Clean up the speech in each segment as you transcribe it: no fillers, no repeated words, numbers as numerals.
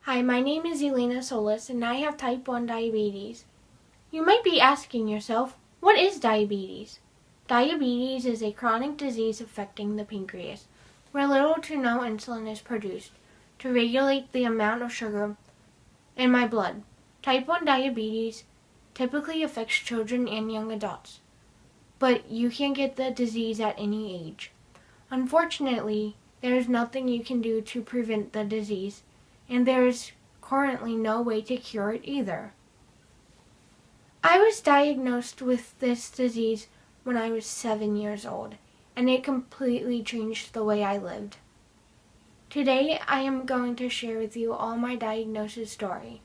Hi, my name is Elena Solis, and I have type 1 diabetes. You might be asking yourself, what is diabetes? Diabetes is a chronic disease affecting the pancreas, where little to no insulin is produced to regulate the amount of sugar in my blood. Type 1 diabetes typically affects children and young adults, but you can get the disease at any age. Unfortunately, there is nothing you can do to prevent the disease, and there is currently no way to cure it either. I was diagnosed with this disease when I was 7 years old, and it completely changed the way I lived. Today, I am going to share with you all my diagnosis story.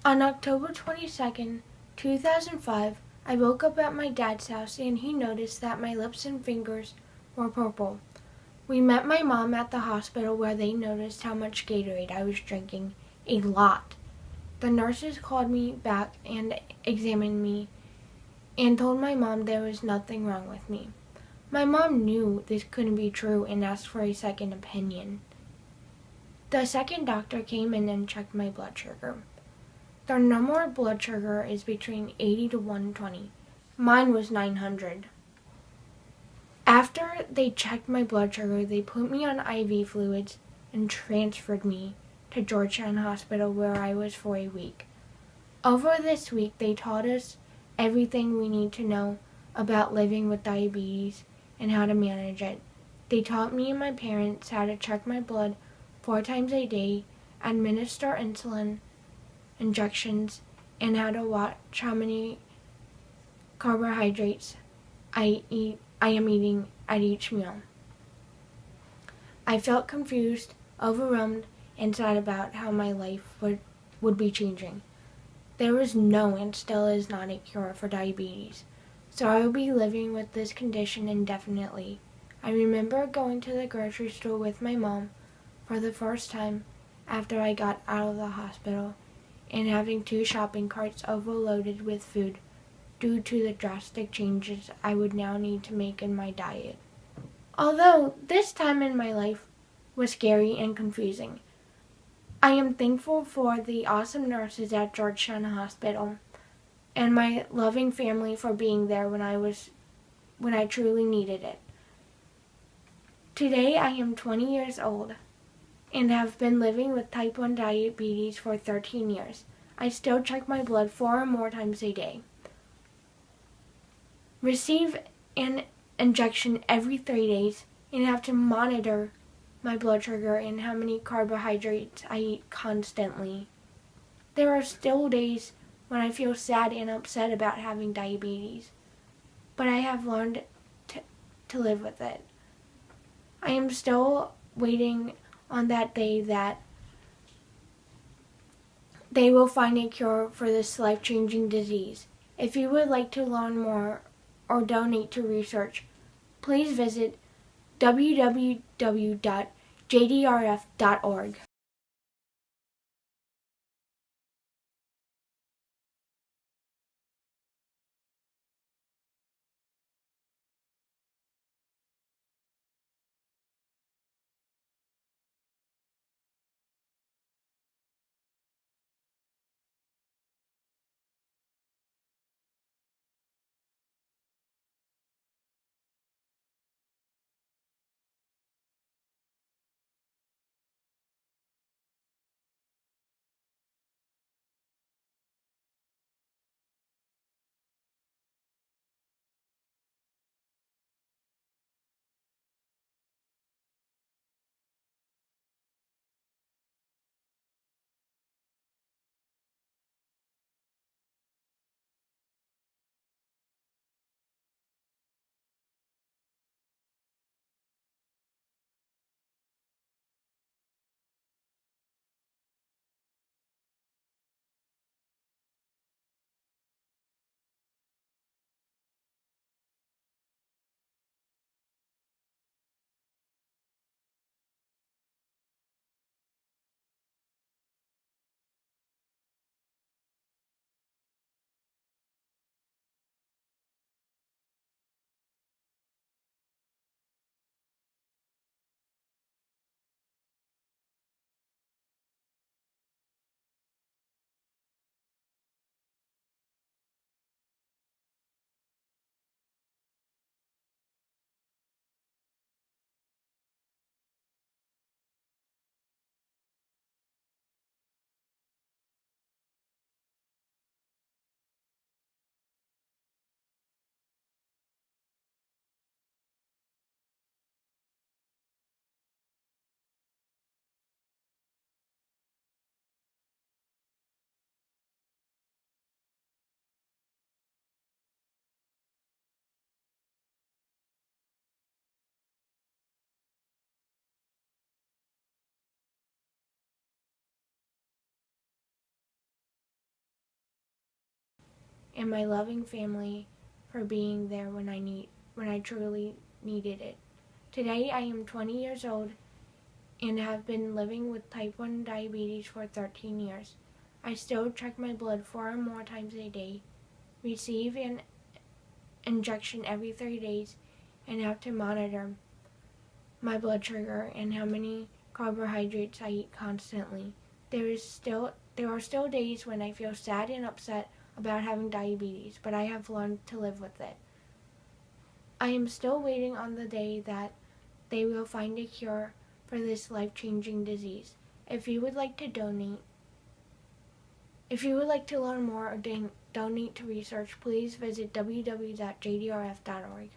On October 22nd, 2005, I woke up at my dad's house and he noticed that my lips and fingers were purple. We met my mom at the hospital where they noticed how much Gatorade I was drinking, a lot. The nurses called me back and examined me and told my mom there was nothing wrong with me. My mom knew this couldn't be true and asked for a second opinion. The second doctor came in and checked my blood sugar. The normal blood sugar is between 80 to 120. Mine was 900. After they checked my blood sugar, they put me on IV fluids and transferred me to Georgetown Hospital where I was for a week. Over this week, they taught us everything we need to know about living with diabetes and how to manage it. They taught me and my parents how to check my blood 4 times a day, administer insulin injections, and how to watch how many carbohydrates I am eating at each meal. I felt confused, overwhelmed, and sad about how my life would be changing. There was no and still is not a cure for diabetes, so I will be living with this condition indefinitely. I remember going to the grocery store with my mom for the first time after I got out of the hospital and having 2 shopping carts overloaded with food due to the drastic changes I would now need to make in my diet. Although this time in my life was scary and confusing, I am thankful for the awesome nurses at Georgetown Hospital and my loving family for being there when I truly needed it. Today I am 20 years old and have been living with type 1 diabetes for 13 years. I still check my blood 4 or more times a day. Receive an injection every 3 days and have to monitor my blood sugar and how many carbohydrates I eat constantly. There are still days when I feel sad and upset about having diabetes, but I have learned to live with it. I am still waiting on that day that they will find a cure for this life-changing disease. If you would like to learn more or donate to research, please visit www.jdrf.org. and my loving family for being there when I truly needed it. Today I am 20 years old and have been living with type 1 diabetes for 13 years. I still check my blood 4 or more times a day, receive an injection every 3 days, and have to monitor my blood sugar and how many carbohydrates I eat constantly. There are still days when I feel sad and upset about having diabetes, but I have learned to live with it. I am still waiting on the day that they will find a cure for this life-changing disease. If you would like to learn more or donate to research, please visit www.jdrf.org.